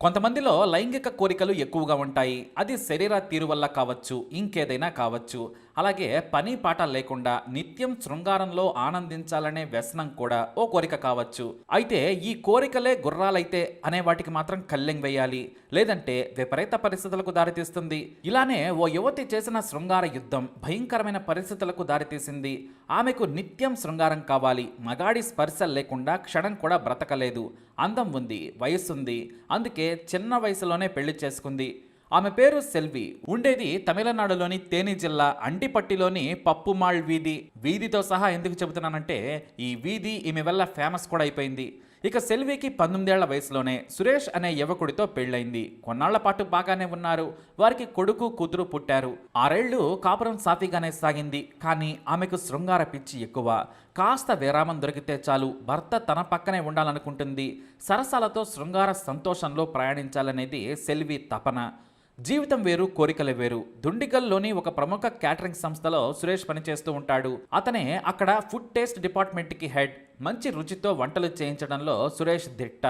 కొంతమందిలో లైంగిక కోరికలు ఎక్కువగా ఉంటాయి. అది శరీర తీరు వల్ల కావచ్చు, ఇంకేదైనా కావచ్చు. అలాగే పని పాట లేకుండా నిత్యం శృంగారంలో ఆనందించాలనే వ్యసనం కూడా ఓ కోరిక కావచ్చు. అయితే ఈ కోరికలే గుర్రాలైతే అనే వాటికి మాత్రం కళ్ళెం వేయాలి. లేదంటే విపరీత పరిస్థితులకు దారితీస్తుంది. ఇలానే ఓ యువతి చేసిన శృంగార యుద్ధం భయంకరమైన పరిస్థితులకు దారితీసింది. ఆమెకు నిత్యం శృంగారం కావాలి. మగాడి స్పర్శ లేకుండా క్షణం కూడా బ్రతకలేదు. అందం ఉంది, వయస్సుంది. అందుకే చిన్న వయసులోనే పెళ్లి చేసుకుంది. ఆమె పేరు సెల్వి. ఉండేది తమిళనాడులోని తేని జిల్లా అంటిపట్టిలోని పప్పుమాళ్ వీధి. వీధితో సహా ఎందుకు చెబుతున్నానంటే ఈ వీధి ఈమె వల్ల ఫేమస్ కూడా అయిపోయింది. ఇక సెల్వికి 19 ఏళ్ల వయసులోనే సురేష్ అనే యువకుడితో పెళ్ళైంది. కొన్నాళ్ల పాటు బాగానే ఉన్నారు. వారికి కొడుకు కూతురు పుట్టారు. 6 ఏళ్లు కాపురం సాఫీగానే సాగింది. కానీ ఆమెకు శృంగార పిచ్చి ఎక్కువ. కాస్త విరామం దొరికితే చాలు భర్త తన పక్కనే ఉండాలనుకుంటుంది. సరసాలతో శృంగార సంతోషంలో ప్రయాణించాలనేది సెల్వి తపన. జీవితం వేరు, కోరికలు వేరు. దుండిగల్లోని ఒక ప్రముఖ క్యాటరింగ్ సంస్థలో సురేష్ పనిచేస్తూ ఉంటాడు. అతనే అక్కడ ఫుడ్ టేస్ట్ డిపార్ట్మెంట్కి హెడ్. మంచి రుచితో వంటలు చేయించడంలో సురేష్ దిట్ట.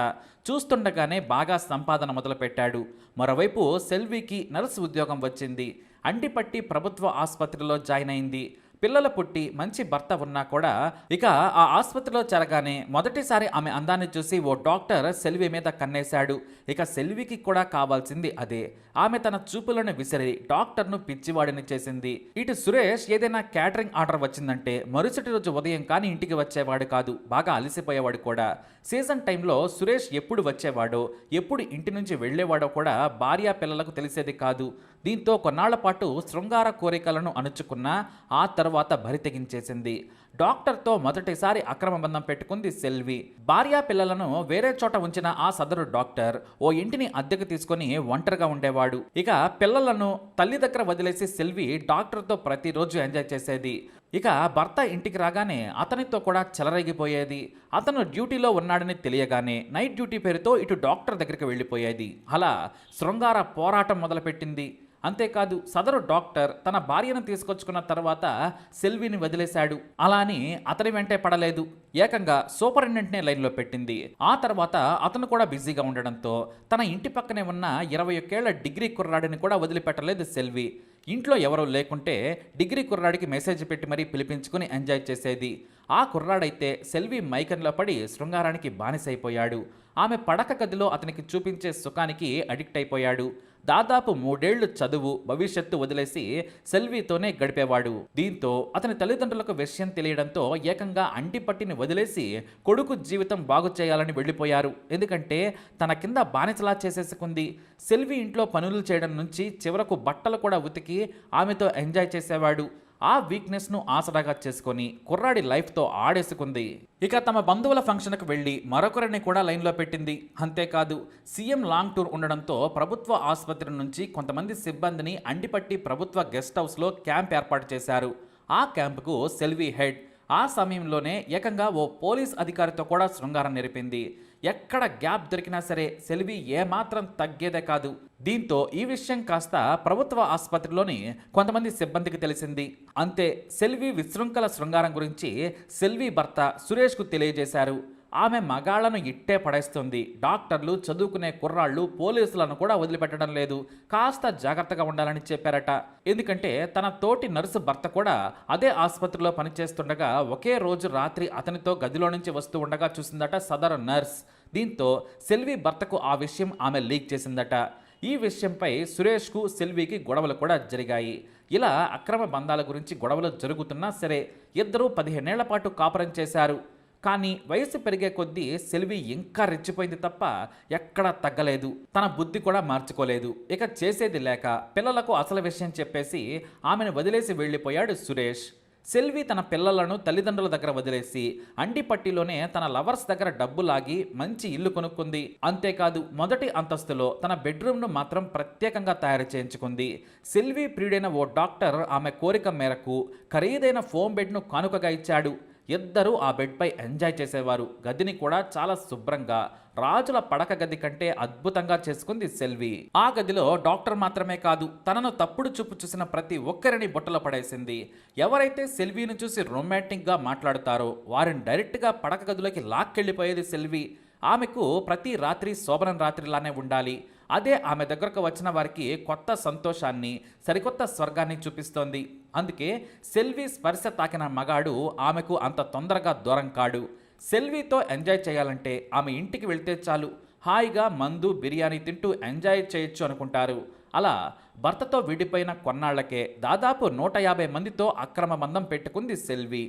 చూస్తుండగానే బాగా సంపాదన మొదలుపెట్టాడు. మరోవైపు సెల్వికి నర్సు ఉద్యోగం వచ్చింది. అంటిపట్టి ప్రభుత్వ ఆసుపత్రిలో జాయిన్ అయింది. పిల్లలు పుట్టి మంచి భర్త ఉన్నా కూడా ఇక ఆ ఆసుపత్రిలో చేరగానే మొదటిసారి ఆమె అందాన్ని చూసి ఓ డాక్టర్ సెల్వి మీద కన్నేశాడు. ఇక సెల్వికి కూడా కావాల్సింది అదే. ఆమె తన చూపులను విసిరి డాక్టర్ను పిచ్చివాడిని చేసింది. ఇటు సురేష్ ఏదైనా క్యాటరింగ్ ఆర్డర్ వచ్చిందంటే మరుసటి రోజు ఉదయం కానీ ఇంటికి వచ్చేవాడు కాదు. బాగా అలసిపోయేవాడు కూడా. సీజన్ టైంలో సురేష్ ఎప్పుడు వచ్చేవాడో, ఎప్పుడు ఇంటి నుంచి వెళ్లేవాడో కూడా భార్యా పిల్లలకు తెలిసేది కాదు. దీంతో కొన్నాళ్ల పాటు శృంగార కోరికలను అణుచుకున్నా ఆ తర్వాత బరి తెగించేసింది. డాక్టర్తో మొదటిసారి అక్రమ బంధం పెట్టుకుంది సెల్వి. భార్యా పిల్లలను వేరే చోట ఉంచిన ఆ సదరు డాక్టర్ ఓ ఇంటిని అద్దెకు తీసుకుని ఒంటరిగా ఉండేవాడు. ఇక పిల్లలను తల్లి దగ్గర వదిలేసి సెల్వి డాక్టర్తో ప్రతిరోజు ఎంజాయ్ చేసేది. ఇక భర్త ఇంటికి రాగానే అతనితో కూడా చెలరేగిపోయేది. అతను డ్యూటీలో ఉన్నాడని తెలియగానే నైట్ డ్యూటీ పేరుతో ఇటు డాక్టర్ దగ్గరికి వెళ్ళిపోయేది. అలా శృంగార పోరాటం మొదలుపెట్టింది. అంతేకాదు సదరు డాక్టర్ తన భార్యను తీసుకొచ్చుకున్న తర్వాత సెల్విని వదిలేశాడు. అలా అని అతని వెంటే పడలేదు. ఏకంగా సూపరింటెండెంట్నే లైన్లో పెట్టింది. ఆ తర్వాత అతను కూడా బిజీగా ఉండడంతో తన ఇంటి పక్కనే ఉన్న 21 ఏళ్ల డిగ్రీ కుర్రాడిని కూడా వదిలిపెట్టలేదు సెల్వి. ఇంట్లో ఎవరూ లేకుంటే డిగ్రీ కుర్రాడికి మెసేజ్ పెట్టి మరీ పిలిపించుకుని ఎంజాయ్ చేసేది. ఆ కుర్రాడైతే సెల్వి మైకంలో పడి శృంగారానికి బానిసైపోయాడు. ఆమె పడక గదిలో అతనికి చూపించే సుఖానికి అడిక్ట్ అయిపోయాడు. దాదాపు 3 ఏళ్లు చదువు, భవిష్యత్తు వదిలేసి సెల్వితోనే గడిపేవాడు. దీంతో అతని తల్లిదండ్రులకు విషయం తెలియడంతో ఏకంగా అంటిపట్టిని వదిలేసి కొడుకు జీవితం బాగు చేయాలని వెళ్ళిపోయారు. ఎందుకంటే తన కింద బానిసలా చేసేసుకుంది. సెల్వి ఇంట్లో పనులు చేయడం నుంచి చివరకు బట్టలు కూడా ఉతికి ఆమెతో ఎంజాయ్ చేసేవాడు. ఆ వీక్నెస్ను ఆసరాగా చేసుకొని కుర్రాడి లైఫ్తో ఆడేసుకుంది. ఇక తమ బంధువుల ఫంక్షన్కు వెళ్ళి మరొకరిని కూడా లైన్లో పెట్టింది. అంతేకాదు సీఎం లాంగ్ టూర్ ఉండడంతో ప్రభుత్వ ఆసుపత్రి నుంచి కొంతమంది సిబ్బందిని అంటిపట్టి ప్రభుత్వ గెస్ట్ హౌస్లో క్యాంప్ ఏర్పాటు చేశారు. ఆ క్యాంపుకు సెల్వి హెడ్. ఆ సమయంలోనే ఏకంగా ఓ పోలీస్ అధికారితో కూడా శృంగారం నెరిపింది. ఎక్కడ గ్యాప్ దొరికినా సరే సెల్వి ఏమాత్రం తగ్గేదే కాదు. దీంతో ఈ విషయం కాస్త ప్రభుత్వ ఆసుపత్రిలోని కొంతమంది సిబ్బందికి తెలిసింది. అంతే సెల్వి విశృంఖల శృంగారం గురించి సెల్వి భర్త సురేష్కు తెలియజేశారు. ఆమె మగాళ్లను ఇట్టే పడేస్తుంది. డాక్టర్లు, చదువుకునే కుర్రాళ్ళు, పోలీసులను కూడా వదిలిపెట్టడం లేదు. కాస్త జాగ్రత్తగా ఉండాలని చెప్పారట. ఎందుకంటే తన తోటి నర్సు భర్త కూడా అదే ఆసుపత్రిలో పనిచేస్తుండగా ఒకే రోజు రాత్రి అతనితో గదిలో నుంచి వస్తూ ఉండగా చూసిందట సదరు నర్స్. దీంతో సెల్వి భర్తకు ఆ విషయం ఆమె లీక్ చేసిందట. ఈ విషయంపై సురేష్కు సెల్వికి గొడవలు కూడా జరిగాయి. ఇలా అక్రమ బంధాల గురించి గొడవలు జరుగుతున్నా సరే ఇద్దరూ 15 ఏళ్ల పాటు కాపురం చేశారు. కానీ వయసు పెరిగే కొద్దీ సెల్వి ఇంకా రెచ్చిపోయింది తప్ప ఎక్కడా తగ్గలేదు. తన బుద్ధి కూడా మార్చుకోలేదు. ఇక చేసేది లేక పిల్లలకు అసలు విషయం చెప్పేసి ఆమెను వదిలేసి వెళ్ళిపోయాడు సురేష్. సెల్వి తన పిల్లలను తల్లిదండ్రుల దగ్గర వదిలేసి అంటిపట్టిలోనే తన లవర్స్ దగ్గర డబ్బు లాగి మంచి ఇల్లు కొనుక్కుంది. అంతేకాదు మొదటి అంతస్తులో తన బెడ్రూమ్ను మాత్రం ప్రత్యేకంగా తయారు చేయించుకుంది. సెల్వి ప్రియుడైన ఓ డాక్టర్ ఆమె కోరిక మేరకు ఖరీదైన ఫోమ్ బెడ్ను కానుకగా ఇచ్చాడు. ఇద్దరూ ఆ బెడ్పై ఎంజాయ్ చేసేవారు. గదిని కూడా చాలా శుభ్రంగా రాజుల పడక గది కంటే అద్భుతంగా చేసుకుంది సెల్వి. ఆ గదిలో డాక్టర్ మాత్రమే కాదు, తనను తప్పుడు చూపు చూసిన ప్రతి ఒక్కరిని బుట్టలో పడేసింది. ఎవరైతే సెల్విని చూసి రొమాంటిక్గా మాట్లాడుతారో వారిని డైరెక్ట్గా పడక గదిలోకి లాక్కెళ్ళిపోయేది సెల్వి. ఆమెకు ప్రతి రాత్రి శోభనం రాత్రిలానే ఉండాలి. అదే ఆమె దగ్గరకు వచ్చిన వారికి కొత్త సంతోషాన్ని, సరికొత్త స్వర్గాన్ని చూపిస్తోంది. అందుకే సెల్వి స్పర్శ తాకిన మగాడు ఆమెకు అంత తొందరగా దూరం కాడు. సెల్వితో ఎంజాయ్ చేయాలంటే ఆమె ఇంటికి వెళ్తే చాలు, హాయిగా మందు బిర్యానీ తింటూ ఎంజాయ్ చేయొచ్చు అనుకుంటారు. అలా భర్తతో విడిపోయిన కొన్నాళ్లకే దాదాపు 150 మందితో అక్రమ బంధం పెట్టుకుంది సెల్వి.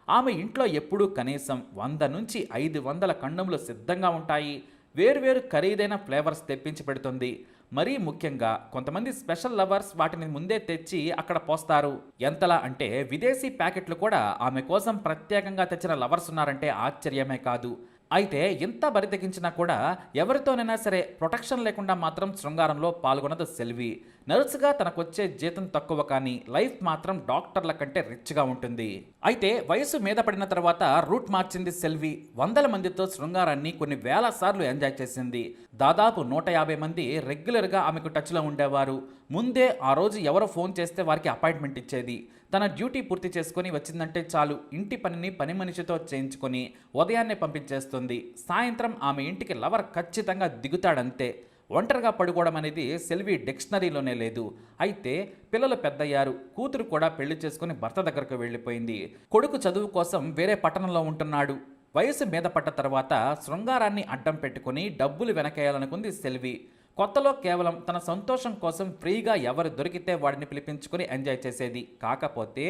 ఆమె ఇంట్లో ఎప్పుడూ కనీసం 100 నుంచి 500 కండములు సిద్ధంగా ఉంటాయి. వేరువేరు ఖరీదైన ఫ్లేవర్స్ తెప్పించి పెడుతుంది. మరీ ముఖ్యంగా కొంతమంది స్పెషల్ లవర్స్ వాటిని ముందే తెచ్చి అక్కడ పోస్తారు. ఎంతలా అంటే విదేశీ ప్యాకెట్లు కూడా ఆమె కోసం ప్రత్యేకంగా తెచ్చిన లవర్స్ ఉన్నారంటే ఆశ్చర్యమే కాదు. అయితే ఇంత బరితెగించినా కూడా ఎవరితోనైనా సరే ప్రొటెక్షన్ లేకుండా మాత్రం శృంగారంలో పాల్గొనదు సెల్వి. నర్సుగా తనకొచ్చే జీతం తక్కువ, కానీ లైఫ్ మాత్రం డాక్టర్ల కంటే రిచ్గా ఉంటుంది. అయితే వయసు మీద పడిన తర్వాత రూట్ మార్చింది సెల్వి. 100 మందితో శృంగారాన్ని కొన్ని వేల సార్లు ఎంజాయ్ చేసింది. దాదాపు 150 మంది రెగ్యులర్గా ఆమెకు టచ్లో ఉండేవారు. ముందే ఆ రోజు ఎవరో ఫోన్ చేస్తే వారికి అపాయింట్మెంట్ ఇచ్చేది. తన డ్యూటీ పూర్తి చేసుకొని వచ్చిందంటే చాలు, ఇంటి పనిని పని మనిషితో చేయించుకొని ఉదయాన్నే పంపించేస్తుంది. సాయంత్రం ఆమె ఇంటికి లవర్ ఖచ్చితంగా దిగుతాడంతే. ఒంటరిగా పడుకోవడం అనేది సెల్వి డిక్షనరీలోనే లేదు. అయితే పిల్లలు పెద్దయ్యారు, కూతురు కూడా పెళ్లి చేసుకుని భర్త దగ్గరకు వెళ్ళిపోయింది. కొడుకు చదువు కోసం వేరే పట్టణంలో ఉంటున్నాడు. వయసు మీద పడ్డ తర్వాత శృంగారాన్ని అడ్డం పెట్టుకుని డబ్బులు వెనకేయాలనుకుంది సెల్వి. కొత్తలో కేవలం తన సంతోషం కోసం ఫ్రీగా ఎవరు దొరికితే వాడిని పిలిపించుకుని ఎంజాయ్ చేసేది. కాకపోతే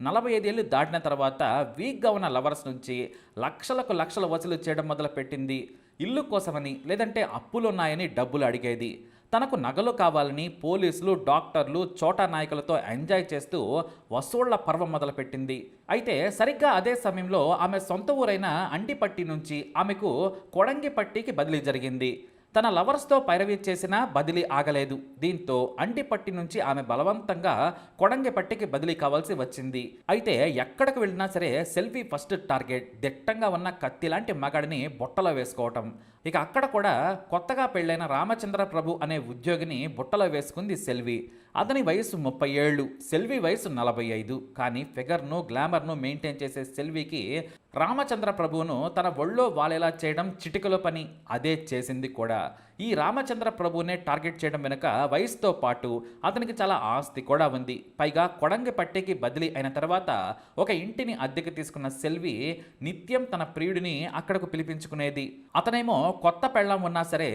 45 ఏళ్ళు దాటిన తర్వాత వీక్గా ఉన్న లవర్స్ నుంచి లక్షలకు లక్షలు వసూలు చేయడం మొదలుపెట్టింది. ఇల్లు కోసమని, లేదంటే అప్పులున్నాయని డబ్బులు అడిగేది. తనకు నగలు కావాలని పోలీసులు, డాక్టర్లు, చోటా నాయకులతో ఎంజాయ్ చేస్తూ వసూళ్ల పర్వం మొదలుపెట్టింది. అయితే సరిగ్గా అదే సమయంలో ఆమె సొంత ఊరైన అండిపట్టి నుంచి ఆమెకు కొడంగిపట్టికి బదిలీ జరిగింది. తన లవర్స్తో పైరవీ చేసినా బదిలీ ఆగలేదు. దీంతో అండిపట్టి నుంచి ఆమె బలవంతంగా కొడంగిపట్టికి బదిలీ కావాల్సి వచ్చింది. అయితే ఎక్కడికి వెళ్ళినా సరే సెల్వి ఫస్ట్ టార్గెట్ దిట్టంగా ఉన్న కత్తి లాంటి మగాడిని బుట్టలో వేసుకోవటం. ఇక అక్కడ కూడా కొత్తగా పెళ్ళైన రామచంద్ర ప్రభు అనే ఉద్యోగిని బుట్టలో వేసుకుంది సెల్వి. అతని వయసు 30 ఏళ్ళు, సెల్వి వయసు 45. కానీ ఫిగర్ను, గ్లామర్ను మెయింటైన్ చేసే సెల్వికి రామచంద్ర ప్రభువును తన ఒళ్ళో వాలేలా చేయడం చిటికలో పని. అదే చేసింది కూడా. ఈ రామచంద్ర ప్రభువునే టార్గెట్ చేయడం వెనుక వయసుతో పాటు అతనికి చాలా ఆస్తి కూడా ఉంది. పైగా కొడంగిపట్టికి బదిలీ అయిన తర్వాత ఒక ఇంటిని అద్దెకి తీసుకున్న సెల్వి నిత్యం తన ప్రియుడిని అక్కడకు పిలిపించుకునేది. అతనేమో కొత్త పెళ్ళం ఉన్నా సరే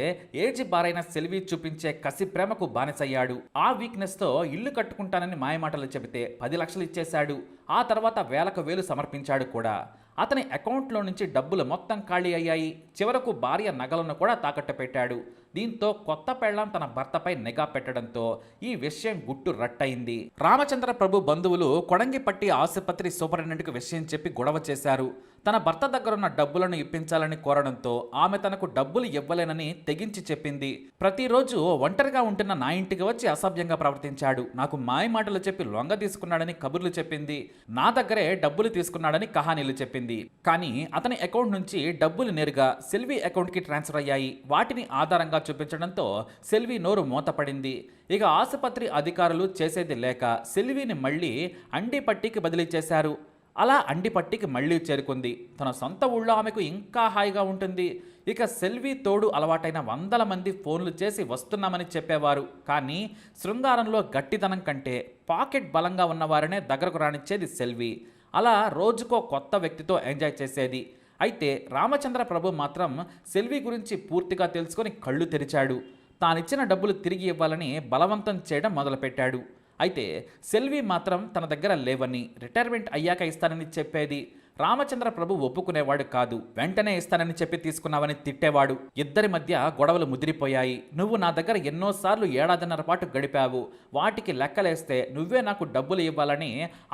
ఏజీ బారైన సెల్వి చూపించే కసి ప్రేమకు బానిసయ్యాడు. ఆ వీక్నెస్తో ఇల్లు కట్టుకుంటానని మాయమాటలు చెబితే 10 లక్షలు ఇచ్చేశాడు. ఆ తర్వాత వేలకు వేలు సమర్పించాడు కూడా. అతని అకౌంట్లో నుంచి డబ్బులు మొత్తం ఖాళీ అయ్యాయి. చివరకు భార్య నగలను కూడా తాకట్టు పెట్టాడు. దీంతో కొత్త పెళ్ళాం తన భర్తపై నిఘా పెట్టడంతో ఈ విషయం గుట్టు రట్టయింది. రామచంద్ర ప్రభు బంధువులు కొడంగిపట్టి ఆసుపత్రి సూపరింటెండెంట్కు విషయం చెప్పి గొడవ చేశారు. తన భర్త దగ్గరున్న డబ్బులను ఇప్పించాలని కోరడంతో ఆమె తనకు డబ్బులు ఇవ్వలేనని తెగించి చెప్పింది. ప్రతిరోజు ఒంటరిగా ఉంటున్న నా ఇంటికి వచ్చి అసభ్యంగా ప్రవర్తించాడు. నాకు మాయమాటలు చెప్పి లొంగ తీసుకున్నాడని కబుర్లు చెప్పింది. నా దగ్గరే డబ్బులు తీసుకున్నాడని కహానీలు చెప్పింది. కానీ అతని అకౌంట్ నుంచి డబ్బులు నేరుగా సెల్వి అకౌంట్కి ట్రాన్స్ఫర్ అయ్యాయి. వాటిని ఆధారంగా చూపించడంతో సెల్వి నోరు మూతపడింది. ఇక ఆసుపత్రి అధికారులు చేసేది లేక సెల్విని మళ్ళీ అండిపట్టికి బదిలీ చేశారు. అలా అండిపట్టికి మళ్ళీ చేరుకుంది. తన సొంత ఊళ్ళో ఆమెకు ఇంకా హాయిగా ఉంటుంది. ఇక సెల్వి తోడు అలవాటైన 100 మంది ఫోన్లు చేసి వస్తున్నామని చెప్పేవారు. కానీ శృంగారంలో గట్టిదనం కంటే పాకెట్ బలంగా ఉన్నవారనే దగ్గరకు రానిచ్చేది సెల్వి. అలా రోజుకో కొత్త వ్యక్తితో ఎంజాయ్ చేసేది. అయితే రామచంద్ర ప్రభు మాత్రం సెల్వి గురించి పూర్తిగా తెలుసుకొని కళ్ళు తెరిచాడు. తానిచ్చిన డబ్బులు తిరిగి ఇవ్వాలని బలవంతం చేయడం మొదలుపెట్టాడు. అయితే సెల్వి మాత్రం తన దగ్గర లేవని, రిటైర్మెంట్ అయ్యాక ఇస్తానని చెప్పేది. రామచంద్ర ప్రభు ఒప్పుకునేవాడు కాదు. వెంటనే ఇస్తానని చెప్పి తీసుకున్నావని తిట్టేవాడు. ఇద్దరి మధ్య గొడవలు ముదిరిపోయాయి. నువ్వు నా దగ్గర ఎన్నోసార్లు 1.5 పాటు గడిపావు, వాటికి లెక్కలేస్తే నువ్వే నాకు డబ్బులు ఇవ్వాలని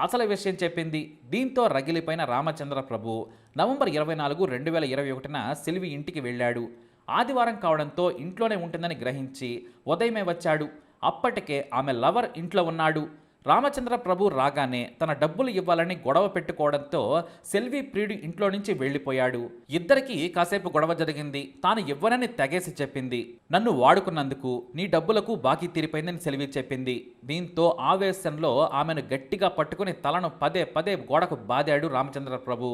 అసలు విషయం చెప్పింది. దీంతో రగిలిపోయిన రామచంద్ర ప్రభు నవంబర్ 24, 2021న సెల్వి ఇంటికి వెళ్ళాడు. ఆదివారం కావడంతో ఇంట్లోనే ఉంటుందని గ్రహించి ఉదయమే వచ్చాడు. అప్పటికే ఆమె లవర్ ఇంట్లో ఉన్నాడు. రామచంద్ర ప్రభు రాగానే తన డబ్బులు ఇవ్వాలని గొడవ పెట్టుకోవడంతో సెల్వి ప్రియుడి ఇంట్లో నుంచి వెళ్ళిపోయాడు. ఇద్దరికీ కాసేపు గొడవ జరిగింది. తాను ఇవ్వనని తెగేసి చెప్పింది. నన్ను వాడుకున్నందుకు నీ డబ్బులకు బాకీ తీరిపోయిందని సెల్వి చెప్పింది. దీంతో ఆవేశంలో ఆమెను గట్టిగా పట్టుకుని తలను పదే పదే గోడకు బాదాడు రామచంద్ర ప్రభు.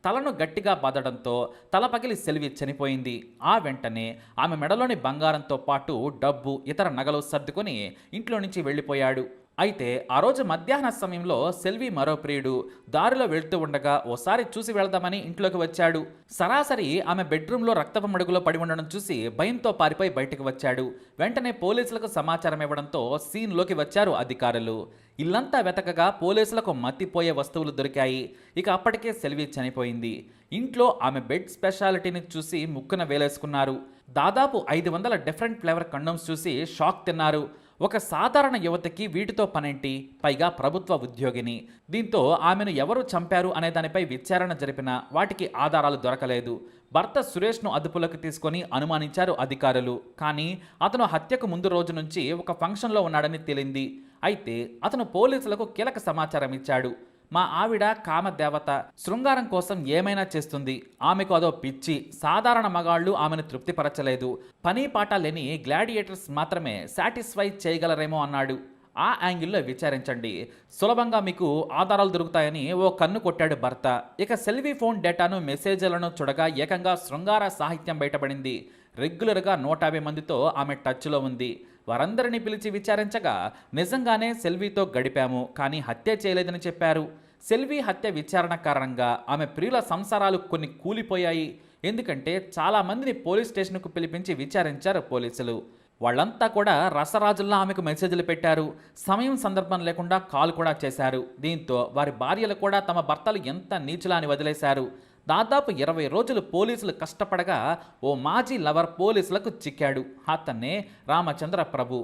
తలను గట్టిగా బాదడంతో తల పగిలి సెల్వి చనిపోయింది. ఆ వెంటనే ఆమె మెడలోని బంగారంతో పాటు డబ్బు, ఇతర నగలు సర్దుకొని ఇంట్లో నుంచి వెళ్ళిపోయాడు. అయితే ఆ రోజు మధ్యాహ్న సమయంలో సెల్వి మరో ప్రియుడు దారిలో వెళ్తూ ఉండగా ఓసారి చూసి వెళ్దామని ఇంట్లోకి వచ్చాడు. సరాసరి ఆమె బెడ్రూమ్లో రక్తపు మడుగులో పడి ఉండడం చూసి భయంతో పారిపోయి బయటకు వచ్చాడు. వెంటనే పోలీసులకు సమాచారం ఇవ్వడంతో సీన్లోకి వచ్చారు అధికారులు. ఇల్లంతా వెతకగా పోలీసులకు మత్తిపోయే వస్తువులు దొరికాయి. ఇక అప్పటికే సెల్వి చనిపోయింది. ఇంట్లో ఆమె బెడ్ స్పెషాలిటీని చూసి ముక్కున వేలేసుకున్నారు. దాదాపు 500 డిఫరెంట్ ఫ్లేవర్ కండోమ్స్ చూసి షాక్ తిన్నారు. ఒక సాధారణ యువతికి వీటితో పనేంటి, పైగా ప్రభుత్వ ఉద్యోగిని. దీంతో ఆమెను ఎవరు చంపారు అనే దానిపై విచారణ జరిపినా వాటికి ఆధారాలు దొరకలేదు. భర్త సురేష్ను అదుపులోకి తీసుకొని అనుమానించారు అధికారులు. కానీ అతను హత్యకు ముందు రోజు నుంచి ఒక ఫంక్షన్లో ఉన్నాడని తేలింది. అయితే అతను పోలీసులకు కీలక సమాచారం ఇచ్చాడు. మా ఆవిడ కామదేవత, శృంగారం కోసం ఏమైనా చేస్తుంది. ఆమెకు అదో పిచ్చి. సాధారణ మగాళ్ళు ఆమెను తృప్తిపరచలేదు. పని పాట లేని గ్లాడియేటర్స్ మాత్రమే సాటిస్ఫై చేయగలరేమో అన్నాడు. ఆ యాంగిల్లో విచారించండి, సులభంగా మీకు ఆధారాలు దొరుకుతాయని ఓ కన్ను కొట్టాడు భర్త. ఇక సెల్వి ఫోన్ డేటాను, మెసేజ్లను చూడగా ఏకంగా శృంగార సాహిత్యం బయటపడింది. రెగ్యులర్గా 150 మందితో ఆమె టచ్లో ఉంది. వారందరినీ పిలిచి విచారించగా నిజంగానే సెల్వితో గడిపాము, కానీ హత్య చేయలేదని చెప్పారు. సెల్వి హత్య విచారణ కారణంగా ఆమె ప్రియుల సంసారాలు కొన్ని కూలిపోయాయి. ఎందుకంటే చాలామందిని పోలీస్ స్టేషన్కు పిలిపించి విచారించారు పోలీసులు. వాళ్ళంతా కూడా రసరాజుల్లా ఆమెకు మెసేజ్లు పెట్టారు. సమయం సందర్భం లేకుండా కాల్ కూడా చేశారు. దీంతో వారి భార్యలు కూడా తమ భర్తలు ఎంత నీచులా అని వదిలేశారు. దాదాపు 20 రోజులు పోలీసులు కష్టపడగా ఓ మాజీ లవర్ పోలీసులకు చిక్కాడు. అతన్నే రామచంద్ర ప్రభు.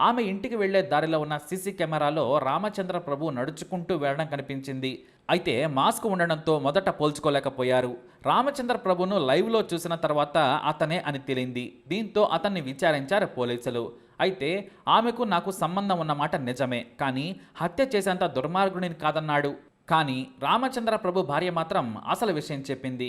ఆమె ఇంటికి వెళ్లే దారిలో ఉన్న సీసీ కెమెరాలో రామచంద్ర ప్రభు నడుచుకుంటూ వెళ్లడం కనిపించింది. అయితే మాస్క్ ఉండడంతో మొదట పోల్చుకోలేకపోయారు. రామచంద్ర ప్రభును లైవ్లో చూసిన తర్వాత అతనే అని తేలింది. దీంతో అతన్ని విచారించారు పోలీసులు. అయితే ఆమెకు నాకు సంబంధం ఉన్నమాట నిజమే, కానీ హత్య చేసేంత దుర్మార్గుడిని కాదన్నాడు. కానీ రామచంద్ర ప్రభు భార్య మాత్రం అసలు విషయం చెప్పింది.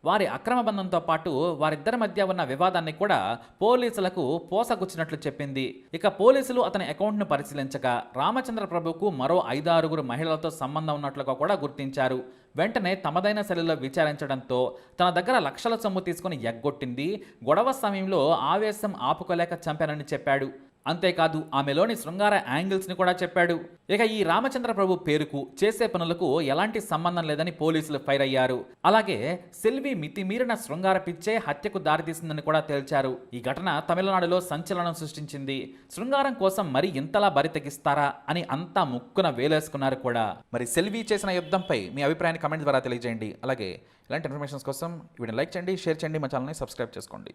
వారి అక్రమ బంధంతో పాటు వారిద్దరి మధ్య ఉన్న వివాదాన్ని కూడా పోలీసులకు పోసగుచ్చినట్లు చెప్పింది. ఇక పోలీసులు అతని అకౌంట్ను పరిశీలించగా రామచంద్ర ప్రభుకు మరో 5-6 మహిళలతో సంబంధం ఉన్నట్లుగా కూడా గుర్తించారు. వెంటనే తమదైన శైలిలో విచారించడంతో తన దగ్గర లక్షల సొమ్ము తీసుకుని ఎగ్గొట్టింది. గొడవ సమయంలో ఆవేశం ఆపుకోలేక చంపానని చెప్పాడు. అంతేకాదు ఆమెలోని శృంగార యాంగిల్స్ని కూడా చెప్పాడు. ఇక ఈ రామచంద్ర ప్రభు పేరుకు, చేసే పనులకు ఎలాంటి సంబంధం లేదని పోలీసులు ఫైర్ అయ్యారు. అలాగే సెల్వి మితిమీరిన శృంగార పిచ్చే హత్యకు దారితీసిందని కూడా తేల్చారు. ఈ ఘటన తమిళనాడులో సంచలనం సృష్టించింది. శృంగారం కోసం మరి ఇంతలా బరి తెగిస్తారా అని అంతా ముక్కున వేలేసుకున్నారు కూడా. మరి సెల్వి చేసిన యుద్ధంపై మీ అభిప్రాయాన్ని కమెంట్ ద్వారా తెలియజేయండి. అలాగే ఇలాంటి ఇన్ఫర్మేషన్స్ కోసం వీడియోని లైక్ చేయండి, షేర్ చేయండి, మా ఛానల్ని సబ్స్క్రైబ్ చేసుకోండి.